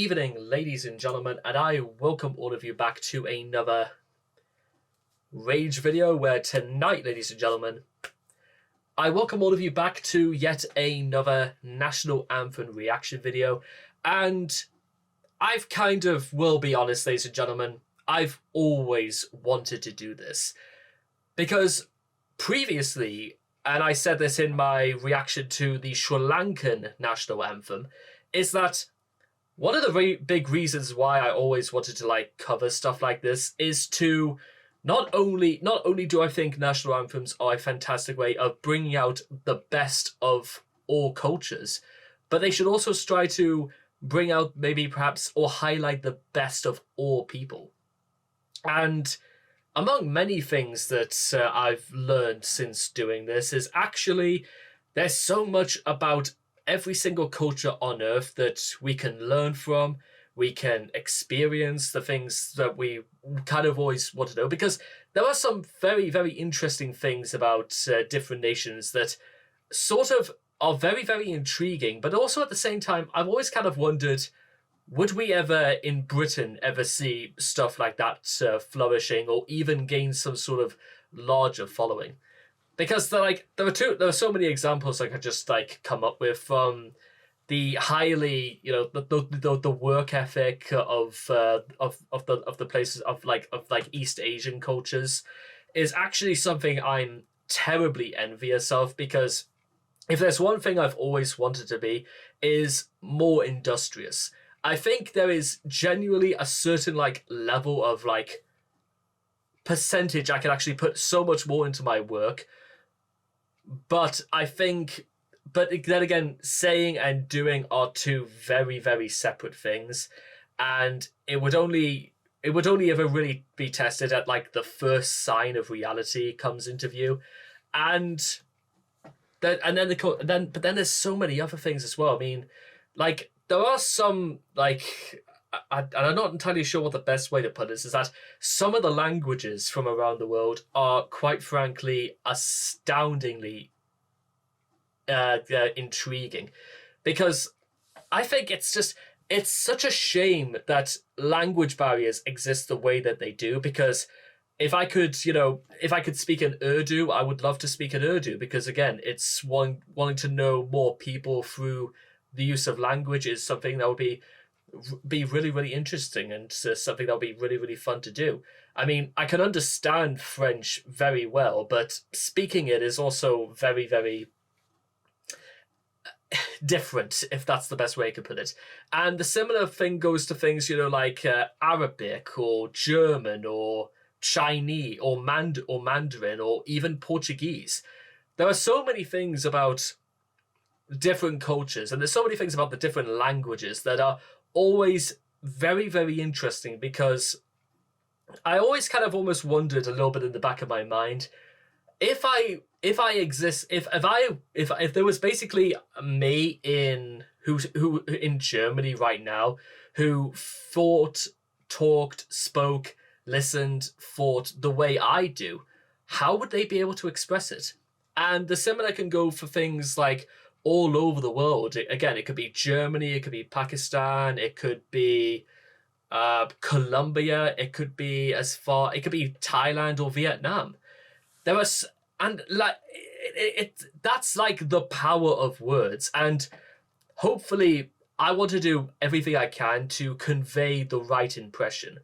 evening, ladies and gentlemen, and I welcome all of you back to another Rage video, where tonight, ladies and gentlemen, I welcome all of you back to yet another National Anthem reaction video. And I've will be honest, ladies and gentlemen, I've always wanted to do this. Because previously, and I said this in my reaction to the Sri Lankan National Anthem, is that one of the big reasons why I always wanted to cover stuff like this is to not only do I think national anthems are a fantastic way of bringing out the best of all cultures, but they should also try to bring out perhaps or highlight the best of all people. And among many things that I've learned since doing this is actually there's so much about every single culture on Earth that we can learn from. We can experience the things that we kind of always want to know, because there are some very, very interesting things about different nations that sort of are very, very intriguing. But also at the same time, I've always kind of wondered, would we ever in Britain ever see stuff like that flourishing or even gain some sort of larger following? Because there are so many examples I could just come up with from the highly, the work ethic of the places of East Asian cultures is actually something I'm terribly envious of, because if there's one thing I've always wanted to be is more industrious. I think there is genuinely a certain level of percentage I can actually put so much more into my work, but then again, saying and doing are two very, very separate things, and it would only ever really be tested at the first sign of reality comes into view, but then there's so many other things as well. I mean, there are some and I'm not entirely sure what the best way to put this is, that some of the languages from around the world are quite frankly astoundingly intriguing, because I think it's such a shame that language barriers exist the way that they do. Because if I could speak in Urdu, I would love to speak in Urdu, because again, it's wanting to know more people through the use of language is something that would be really, really interesting, and something that would be really, really fun to do. I mean, I can understand French very well, but speaking it is also very, very different, if that's the best way I could put it. And the similar thing goes to things, Arabic or German or Chinese or Mandarin or even Portuguese. There are so many things about different cultures, and there's so many things about the different languages that are always very, very interesting, because I always kind of almost wondered a little bit in the back of my mind, if there was basically me in Germany right now who thought, talked, spoke, listened, thought the way I do, how would they be able to express it? And the similar can go for things all over the world. Again, it could be Germany, it could be Pakistan, it could be Colombia, it could be Thailand or Vietnam. There was, and that's the power of words. And hopefully I want to do everything I can to convey the right impression,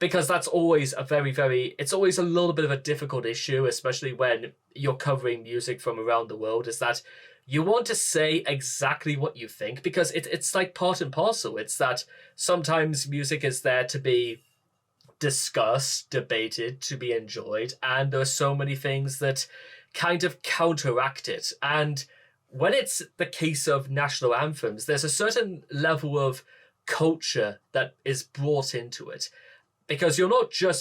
because that's always it's always a little bit of a difficult issue, especially when you're covering music from around the world, is that you want to say exactly what you think, because it's part and parcel. It's that sometimes music is there to be discussed, debated, to be enjoyed, and there are so many things that kind of counteract it. And when it's the case of national anthems, there's a certain level of culture that is brought into it. Because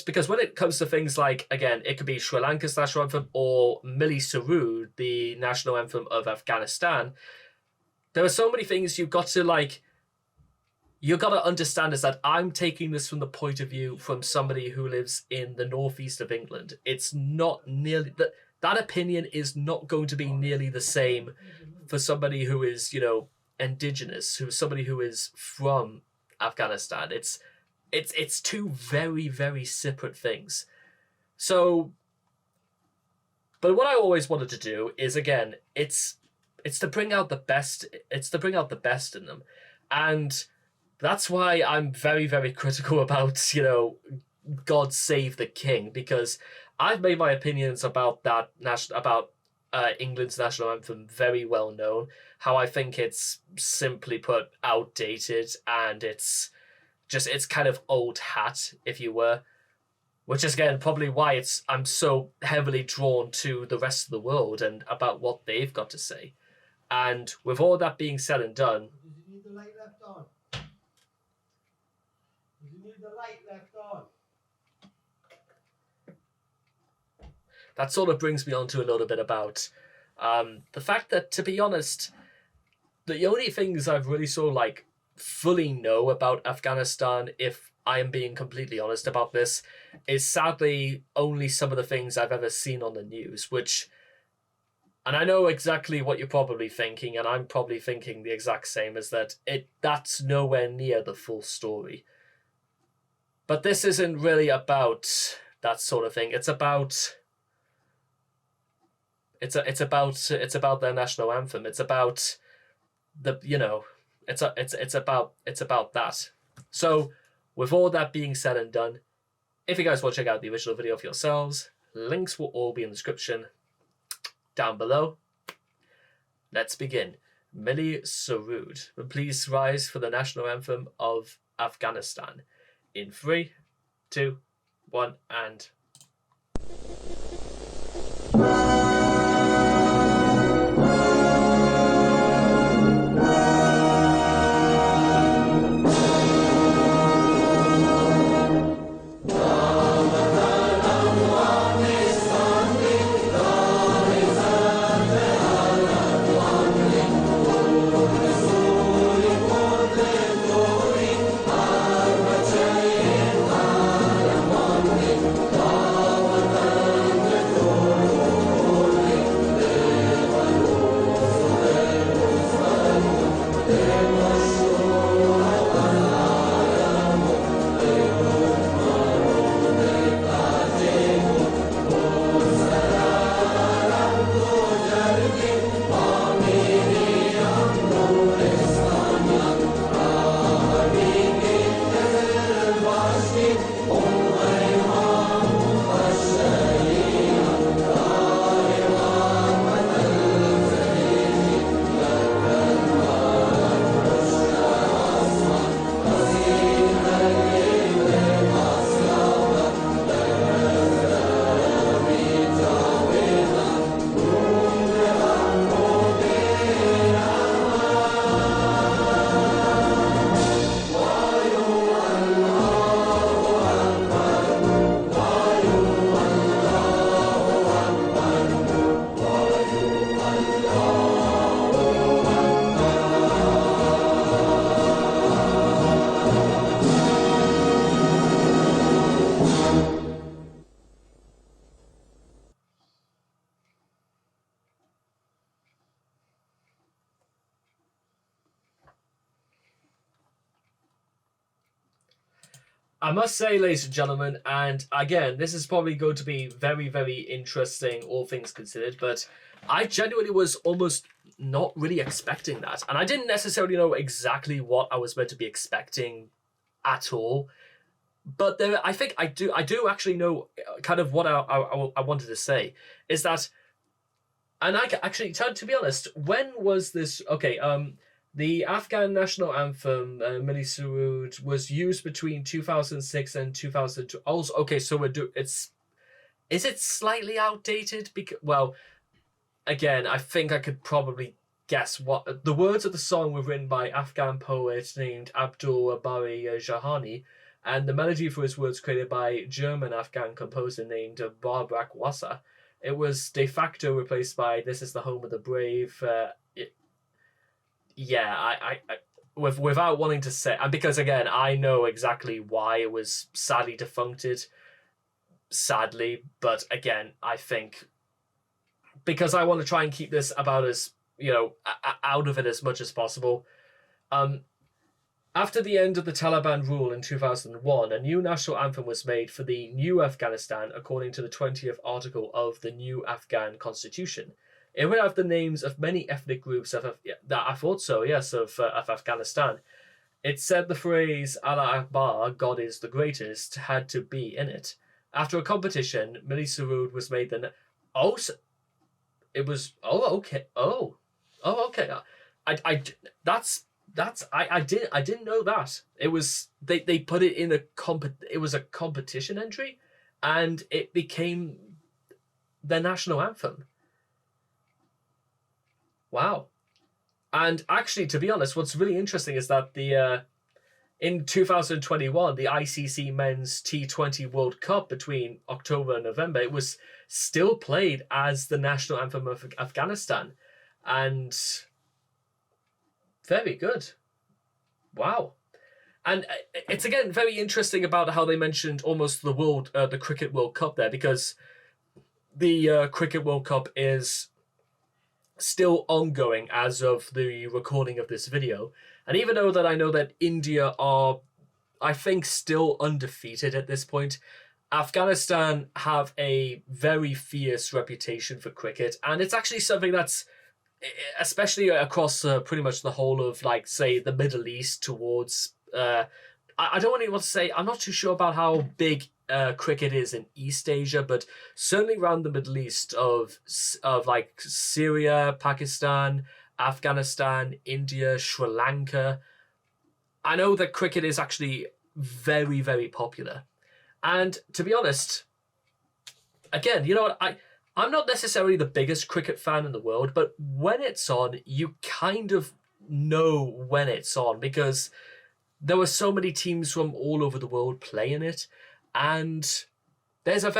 because when it comes to things again, it could be Sri Lanka's national anthem or Milli, surūd, the national anthem of Afghanistan, there are so many things you've got to understand, is that I'm taking this from the point of view from somebody who lives in the northeast of England. It's not nearly that opinion is not going to be nearly the same for somebody who is, indigenous, who's somebody who is from Afghanistan. It's two very, very separate things. So, but what I always wanted to do is, again, it's to bring out the best. It's to bring out the best in them, and that's why I'm very, very critical about, God Save the King, because I've made my opinions about that England's national anthem very well known. How I think it's, simply put, outdated, and it's kind of old hat, if you were. Which is, again, probably why I'm so heavily drawn to the rest of the world and about what they've got to say. And with all that being said and done... Does it need the light left on? Does it need the light left on? That sort of brings me on to a little bit about the fact that, to be honest, the only things I've really sort of, fully know about Afghanistan, if I am being completely honest about this, is sadly only some of the things I've ever seen on the news, which... And I know exactly what you're probably thinking, and I'm probably thinking the exact same, is that that's nowhere near the full story. But this isn't really about that sort of thing. It's about... It's about their national anthem. It's about it's about that. So, with all that being said and done, if you guys want to check out the original video for yourselves, links will all be in the description down below. Let's begin. Milli, surūd. Please rise for the national anthem of Afghanistan. In 3, 2, 1, and... I must say, ladies and gentlemen, and again, this is probably going to be very, very interesting, all things considered, but I genuinely was almost not really expecting that. And I didn't necessarily know exactly what I was meant to be expecting at all. But I think I do actually know kind of what I wanted to say, is that, and I actually, to be honest, when was this, okay, the Afghan national anthem, Milli Surūd, was used between 2006 and 2002. Also, okay, so is it slightly outdated? Because, well, again, I think I could probably guess what the words of the song were written by Afghan poet named Abdul Bari Jahani, and the melody for his words created by German Afghan composer named Babrak Wasa. It was de facto replaced by "This Is the Home of the Brave." Without wanting to say, and because again, I know exactly why it was sadly defuncted. Sadly, but again, I think because I want to try and keep this about as out of it as much as possible. After the end of the Taliban rule in 2001, a new national anthem was made for the new Afghanistan according to the 20th article of the new Afghan constitution. It would have the names of many ethnic groups of Afghanistan. It said the phrase Allah Akbar, God is the greatest, had to be in it. After a competition, Milli surūd was made the... I didn't know that. It was they put it in it was a competition entry, and it became the national anthem. Wow. And actually, to be honest, what's really interesting is that in 2021, the ICC Men's T20 World Cup between October and November, it was still played as the national anthem of Afghanistan. And very good. Wow. And it's, again, very interesting about how they mentioned almost the Cricket World Cup there, because the Cricket World Cup is still ongoing as of the recording of this video. And even though that I know that India are, I think, still undefeated at this point, Afghanistan have a very fierce reputation for cricket. And it's actually something that's, especially across pretty much the whole of, like, say, the Middle East towards... I don't want to say... I'm not too sure about how big cricket is in East Asia, but certainly around the Middle East of like Syria, Pakistan, Afghanistan, India, Sri Lanka. I know that cricket is actually very, very popular. And to be honest, again, you know what, I'm not necessarily the biggest cricket fan in the world, but when it's on, you kind of know when it's on, because there were so many teams from all over the world playing it. And there's a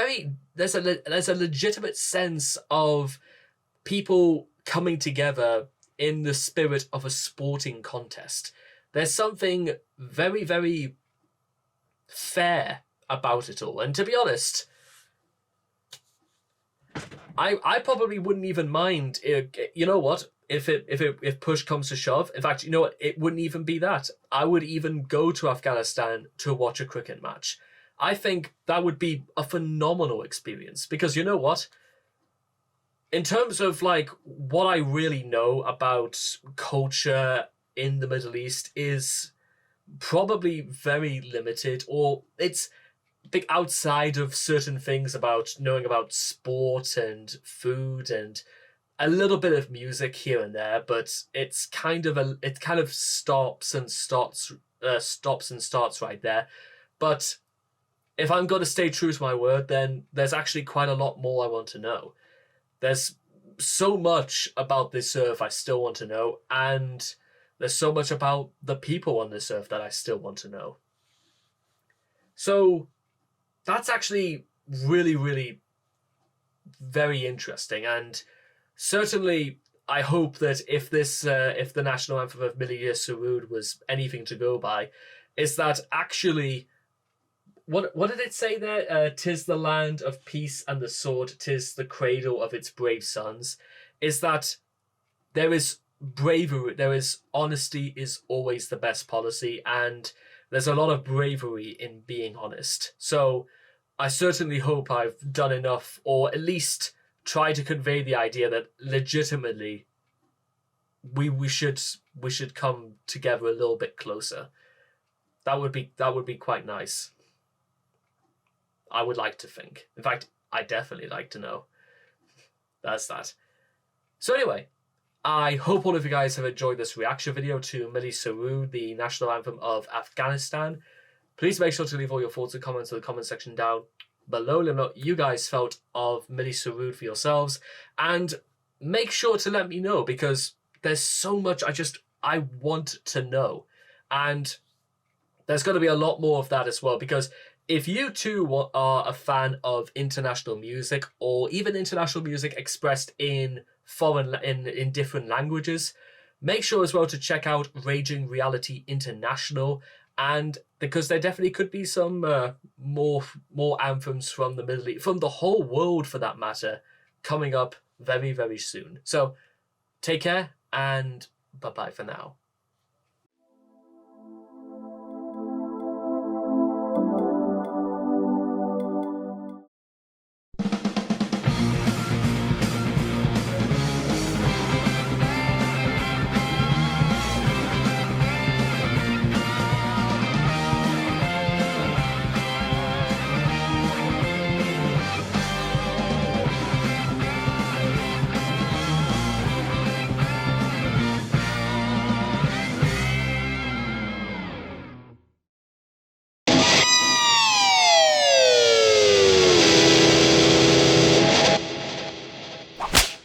legitimate sense of people coming together in the spirit of a sporting contest. There's something very, very fair about it all. And to be honest, I probably wouldn't even mind. You know what? If push comes to shove, in fact, you know what? It wouldn't even be that. I would even go to Afghanistan to watch a cricket match. I think that would be a phenomenal experience, because you know what? In terms of like what I really know about culture in the Middle East is probably very limited, or it's big outside of certain things about knowing about sport and food and a little bit of music here and there, but it kind of stops and starts right there. But if I'm going to stay true to my word, then there's actually quite a lot more I want to know. There's so much about this earth I still want to know, and there's so much about the people on this earth that I still want to know. So that's actually really, really very interesting. And certainly I hope that if the national anthem of Milli surūd was anything to go by, is that actually... What did it say there? 'Tis the land of peace and the sword, 'tis the cradle of its brave sons. Is that there is bravery, there is honesty is always the best policy, and there's a lot of bravery in being honest. So I certainly hope I've done enough, or at least try to convey the idea that legitimately we should come together a little bit closer. That would be quite nice. I would like to think. In fact, I definitely like to know. That's that. So anyway, I hope all of you guys have enjoyed this reaction video to Milli surūd, the national anthem of Afghanistan. Please make sure to leave all your thoughts and comments in the comment section down below. Let me know what you guys felt of Milli surūd for yourselves. And make sure to let me know, because there's so much I want to know. And there's going to be a lot more of that as well, because if you too are a fan of international music, or even international music expressed in in different languages, make sure as well to check out Raging Reality International, and because there definitely could be some more anthems from the Middle East, from the whole world for that matter, coming up very, very soon. So take care, and bye-bye for now.